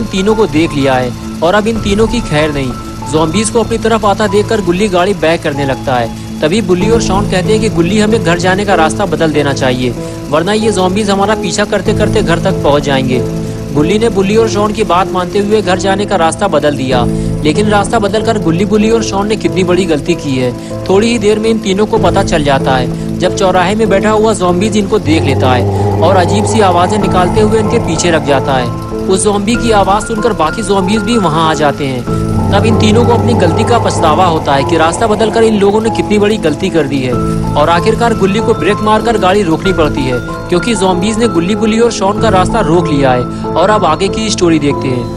तीनों को देख लिया है और अब इन तीनों की खैर नहीं। ज़ॉम्बीज़ को अपनी तरफ आता देखकर गुल्ली गाड़ी बैक करने लगता है। तभी बुल्ली और शॉन कहते हैं कि गुल्ली हमें घर जाने का रास्ता बदल देना चाहिए, वरना ये ज़ॉम्बीज़ हमारा पीछा करते करते घर तक पहुंच जाएंगे। गुल्ली ने बुल्ली और शॉन की बात मानते हुए घर जाने का रास्ता बदल दिया, लेकिन रास्ता बदलकर गुल्ली, बुल्ली और शॉन ने कितनी बड़ी गलती की है थोड़ी ही देर में इन तीनों को पता चल जाता है। जब चौराहे में बैठा हुआ ज़ॉम्बीज़ इनको देख लेता है और अजीब सी आवाज़ें निकालते हुए इनके पीछे लग जाता है। उस ज़ॉम्बी की आवाज़ सुनकर बाकी ज़ॉम्बीज़ भी वहाँ आ जाते हैं। तब इन तीनों को अपनी गलती का पछतावा होता है कि रास्ता बदलकर इन लोगों ने कितनी बड़ी गलती कर दी है और आखिरकार गुल्ली को ब्रेक मारकर गाड़ी रोकनी पड़ती है, क्योंकि ज़ॉम्बीज़ ने गुल्ली, बुल्ली और शॉन का रास्ता रोक लिया है। और अब आगे की स्टोरी देखते हैं।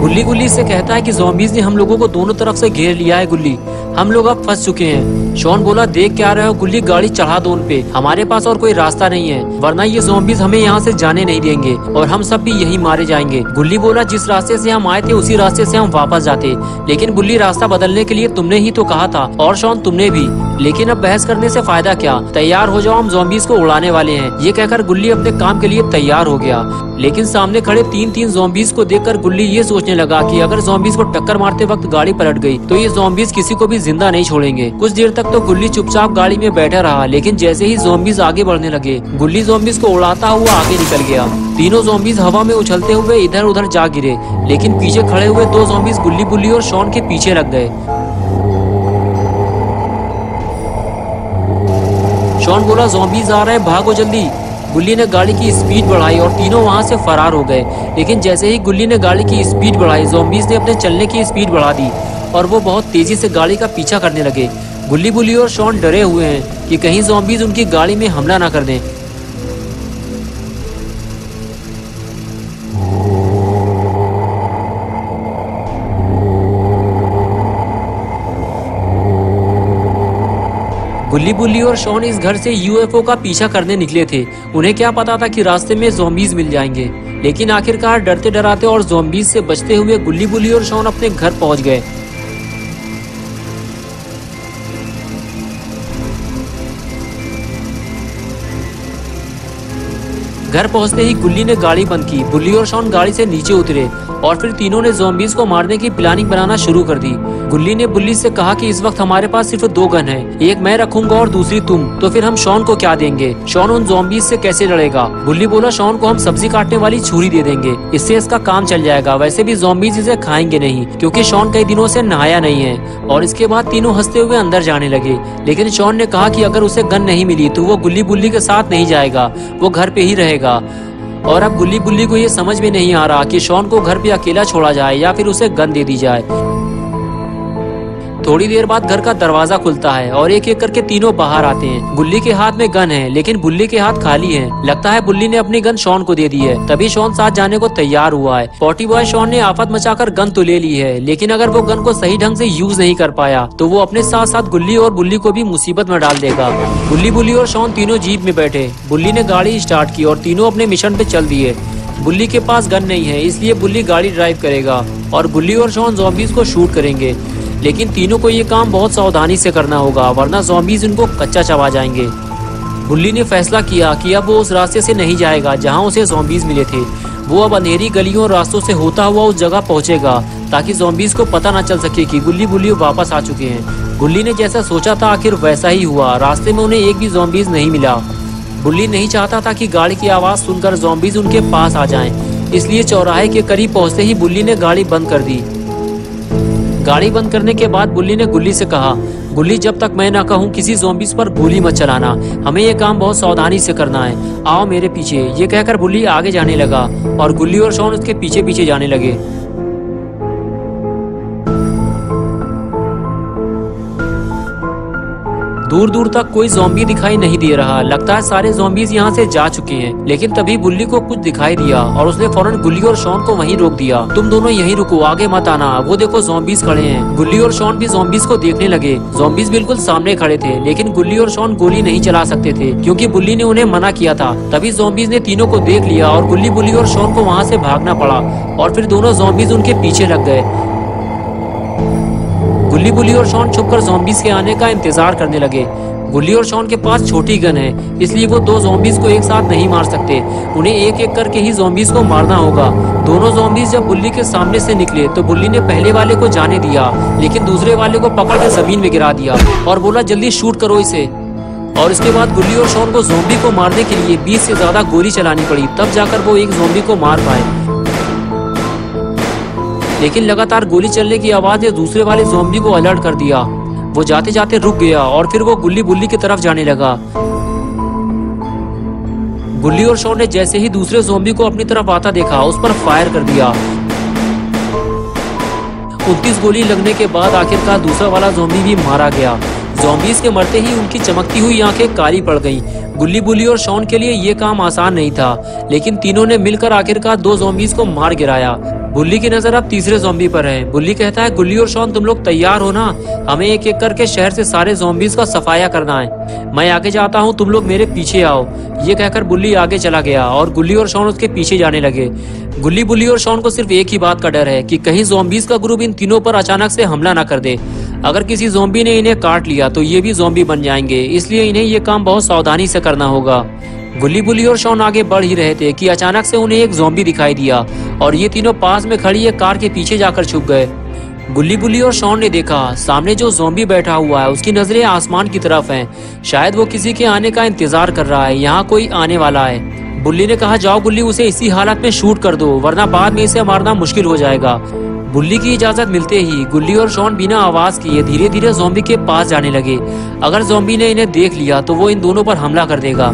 गुल्ली गुल्ली से कहता है कि ज़ॉम्बीज़ ने हम लोगों को दोनों तरफ से घेर लिया है गुल्ली, हम लोग अब फंस चुके हैं। शॉन बोला, देख क्या रहे हो गुल्ली, गाड़ी चढ़ा दो उन पे, हमारे पास और कोई रास्ता नहीं है, वरना ये ज़ॉम्बीज़ हमें यहाँ से जाने नहीं देंगे और हम सब भी यही मारे जाएंगे। गुल्ली बोला, जिस रास्ते से हम आए थे उसी रास्ते से हम वापस जाते, लेकिन बुल्ली रास्ता बदलने के लिए तुमने ही तो कहा था और शॉन तुमने भी, लेकिन अब बहस करने से फायदा क्या, तैयार हो जाओ, हम ज़ॉम्बीज़ को उड़ाने वाले हैं। ये कहकर गुल्ली अपने काम के लिए तैयार हो गया, लेकिन सामने खड़े तीन ज़ॉम्बीज़ को देखकर गुल्ली ये सोचने लगा कि अगर ज़ॉम्बीज़ को टक्कर मारते वक्त गाड़ी पलट गई तो ये ज़ॉम्बीज़ किसी को भी जिंदा नहीं छोड़ेंगे। कुछ देर तक तो गुल्ली चुपचाप गाड़ी में बैठा रहा, लेकिन जैसे ही ज़ॉम्बीज़ आगे बढ़ने लगे गुल्ली ज़ॉम्बीज़ को उड़ाता हुआ आगे निकल गया। तीनों ज़ॉम्बीज़ हवा में उछलते हुए इधर उधर जा गिरे, लेकिन पीछे खड़े हुए दो ज़ॉम्बीज़ गुल्ली, बुल्ली और शॉन के पीछे लग गए। शॉन बोला, ज़ॉम्बीज़ आ रहे हैं, भागो जल्दी। गुल्ली ने गाड़ी की स्पीड बढ़ाई और तीनों वहां से फरार हो गए, लेकिन जैसे ही गुल्ली ने गाड़ी की स्पीड बढ़ाई ज़ॉम्बीज़ ने अपने चलने की स्पीड बढ़ा दी और वो बहुत तेजी से गाड़ी का पीछा करने लगे। गुल्ली, बुल्ली और शॉन डरे हुए हैं कि कहीं ज़ॉम्बीज़ उनकी गाड़ी में हमला ना कर दें। गुल्ली, बुल्ली और शॉन इस घर से यूएफओ का पीछा करने निकले थे। उन्हें क्या पता था कि रास्ते में ज़ॉम्बीज़ मिल जाएंगे, लेकिन आखिरकार डरते डराते और ज़ॉम्बीज़ से बचते हुए गुल्ली, बुल्ली और शॉन अपने घर पहुंच गए। घर पहुंचते ही गुल्ली ने गाड़ी बंद की, बुल्ली और शॉन गाड़ी से नीचे उतरे और फिर तीनों ने ज़ॉम्बीज़ को मारने की प्लानिंग बनाना शुरू कर दी। गुल्ली ने बुल्ली से कहा कि इस वक्त हमारे पास सिर्फ 2 गन है, एक मैं रखूंगा और दूसरी तुम, तो फिर हम शॉन को क्या देंगे, शॉन उन ज़ॉम्बीज़ से कैसे लड़ेगा। बुल्ली बोला, शॉन को हम सब्जी काटने वाली छुरी दे देंगे, इससे इसका काम चल जाएगा, वैसे भी ज़ॉम्बीज़ इसे खाएंगे नहीं क्योंकि शॉन कई दिनों से नहाया नहीं है। और इसके बाद तीनों हंसते हुए अंदर जाने लगे, लेकिन शॉन ने कहा कि अगर उसे गन नहीं मिली तो वो गुल्ली, बुल्ली के साथ नहीं जाएगा, वो घर पे ही रहेगा। और अब गुल्ली, बुल्ली को ये समझ में नहीं आ रहा कि शॉन को घर पे अकेला छोड़ा जाए या फिर उसे गन दे दी जाए। थोड़ी देर बाद घर का दरवाजा खुलता है और एक एक करके तीनों बाहर आते हैं। गुल्ली के हाथ में गन है, लेकिन बुल्ली के हाथ खाली हैं। लगता है बुल्ली ने अपनी गन शॉन को दे दी है, तभी शॉन साथ जाने को तैयार हुआ है। पॉटी बॉय शॉन ने आफत मचाकर गन तो ले ली है, लेकिन अगर वो गन को सही ढंग से यूज नहीं कर पाया तो वो अपने साथ साथ गुल्ली और बुल्ली को भी मुसीबत में डाल देगा। गुल्ली, बुल्ली और शॉन तीनों जीप में बैठे। बुल्ली ने गाड़ी स्टार्ट की और तीनों अपने मिशन पे चल दिए। बुल्ली के पास गन नहीं है, इसलिए बुल्ली गाड़ी ड्राइव करेगा और गुल्ली और शॉन ज़ॉम्बीज़ को शूट करेंगे, लेकिन तीनों को ये काम बहुत सावधानी से करना होगा, वरना ज़ॉम्बीज़ इनको कच्चा चबा जाएंगे। बुल्ली ने फैसला किया कि अब वो उस रास्ते से नहीं जाएगा जहां उसे ज़ॉम्बीज़ मिले थे। वो अब अंधेरी गलियों और रास्तों से होता हुआ उस जगह पहुंचेगा ताकि ज़ॉम्बीज़ को पता न चल सके कि गुल्ली, बुल्ली वापस आ चुके हैं। गुल्ली ने जैसा सोचा था आखिर वैसा ही हुआ, रास्ते में उन्हें एक भी ज़ॉम्बीज़ नहीं मिला। बुल्ली नहीं चाहता था कि गाड़ी की आवाज़ सुनकर ज़ॉम्बीज़ उनके पास आ जाएं, इसलिए चौराहे के करीब पहुंचते ही बुल्ली ने गाड़ी बंद कर दी। गाड़ी बंद करने के बाद बुल्ली ने गुल्ली से कहा, गुल्ली, जब तक मैं ना कहूँ किसी ज़ॉम्बीज़ पर गोली मत चलाना, हमें ये काम बहुत सावधानी से करना है, आओ मेरे पीछे। ये कहकर बुल्ली आगे जाने लगा और गुल्ली और शॉन उसके पीछे पीछे जाने लगे। दूर दूर तक कोई ज़ॉम्बी दिखाई नहीं दे रहा, लगता है सारे ज़ॉम्बीज़ यहाँ से जा चुके हैं। लेकिन तभी बुल्ली को कुछ दिखाई दिया और उसने फौरन गुल्ली और शॉन को वहीं रोक दिया। तुम दोनों यहीं रुको, आगे मत आना, वो देखो ज़ॉम्बीज़ खड़े हैं। गुल्ली और शॉन भी ज़ॉम्बीज़ को देखने लगे। ज़ॉम्बीज़ बिल्कुल सामने खड़े थे, लेकिन गुल्ली और शॉन गोली नहीं चला सकते थे क्योंकि बुल्ली ने उन्हें मना किया था। तभी ज़ॉम्बीज़ ने तीनों को देख लिया और गुल्ली, बुल्ली और शॉन को वहाँ से भागना पड़ा और फिर दोनों ज़ॉम्बीज़ उनके पीछे लग गए। गुल्ली, बुल्ली और शॉन छुपकर ज़ॉम्बीज के आने का इंतजार करने लगे। गुल्ली और शॉन के पास छोटी गन है, इसलिए वो दो ज़ॉम्बीज को एक साथ नहीं मार सकते। उन्हें एक एक करके ही ज़ॉम्बीज को मारना होगा। दोनों ज़ॉम्बीज जब बुल्ली के सामने से निकले तो बुल्ली ने पहले वाले को जाने दिया, लेकिन दूसरे वाले को पकड़ के जमीन में गिरा दिया और बोला जल्दी शूट करो इसे। और इसके बाद गुल्ली और शॉन को ज़ॉम्बी को मारने के लिए 20 से ज्यादा गोली चलानी पड़ी, तब जाकर वो एक ज़ॉम्बी को मार पाए। लेकिन लगातार गोली चलने की आवाज ने दूसरे वाले ज़ॉम्बी को अलर्ट कर दिया। वो जाते जाते रुक गया और फिर वो गुल्ली, बुल्ली की तरफ जाने लगा। गुल्ली और शॉन ने जैसे ही दूसरे ज़ॉम्बी को अपनी तरफ आता देखा, उस पर फायर कर दिया। 29 गोली लगने के बाद आखिरकार दूसरा वाला ज़ॉम्बी भी मारा गया। ज़ॉम्बीज के मरते ही उनकी चमकती हुई आंखें काली पड़ गईं। गुल्ली, बुल्ली और शॉन के लिए ये काम आसान नहीं था, लेकिन तीनों ने मिलकर आखिरकार दो ज़ॉम्बीज को मार गिराया। बुल्ली की नजर अब तीसरे ज़ॉम्बी पर है। बुल्ली कहता है गुल्ली और शॉन तुम लोग तैयार हो ना, हमें एक एक करके शहर से सारे ज़ॉम्बीज का सफाया करना है। मैं आगे जाता हूँ, तुम लोग मेरे पीछे आओ। ये कहकर बुल्ली आगे चला गया और गुल्ली और शॉन उसके पीछे जाने लगे। गुल्ली, बुल्ली और शॉन को सिर्फ एक ही बात का डर है कि कहीं ज़ॉम्बीज का ग्रुप इन तीनों पर अचानक से हमला न कर दे। अगर किसी ज़ॉम्बी ने इन्हें काट लिया तो ये भी ज़ॉम्बी बन जाएंगे, इसलिए इन्हें ये काम बहुत सावधानी से करना होगा। गुल्ली, बुल्ली और शॉन आगे बढ़ ही रहे थे कि अचानक से उन्हें एक ज़ॉम्बी दिखाई दिया और ये तीनों पास में खड़ी एक कार के पीछे जाकर छुप गए। गुल्ली, बुल्ली और शॉन ने देखा सामने जो ज़ॉम्बी बैठा हुआ है उसकी नजरें आसमान की तरफ हैं। शायद वो किसी के आने का इंतजार कर रहा है, यहाँ कोई आने वाला है। बुल्ली ने कहा जाओ गुल्ली, उसे इसी हालत में शूट कर दो, वरना बाद में इसे मारना मुश्किल हो जाएगा। बुल्ली की इजाजत मिलते ही गुल्ली और शॉन बिना आवाज किए धीरे धीरे ज़ॉम्बी के पास जाने लगे। अगर ज़ॉम्बी ने इन्हें देख लिया तो वो इन दोनों पर हमला कर देगा।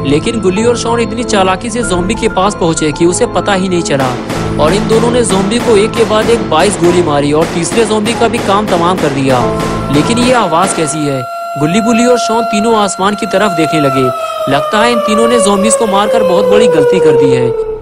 लेकिन गुल्ली और शॉन इतनी चालाकी से ज़ॉम्बी के पास पहुंचे कि उसे पता ही नहीं चला और इन दोनों ने ज़ॉम्बी को एक के बाद एक 22 गोली मारी और तीसरे ज़ॉम्बी का भी काम तमाम कर दिया। लेकिन ये आवाज कैसी है? गुल्ली, बुल्ली और शॉन तीनों आसमान की तरफ देखने लगे। लगता है इन तीनों ने ज़ॉम्बीज को मारकर बहुत बड़ी गलती कर दी है।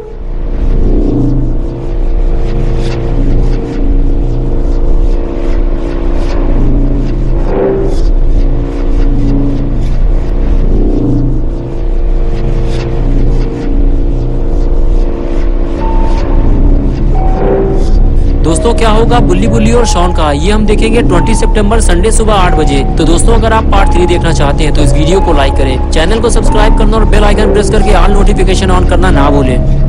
दोस्तों क्या होगा बुल्ली, बुल्ली और शॉन का, ये हम देखेंगे 20 सितंबर संडे सुबह 8 बजे। तो दोस्तों अगर आप पार्ट 3 देखना चाहते हैं तो इस वीडियो को लाइक करें, चैनल को सब्सक्राइब करना और बेल आइकन प्रेस करके ऑल नोटिफिकेशन ऑन करना ना भूलें।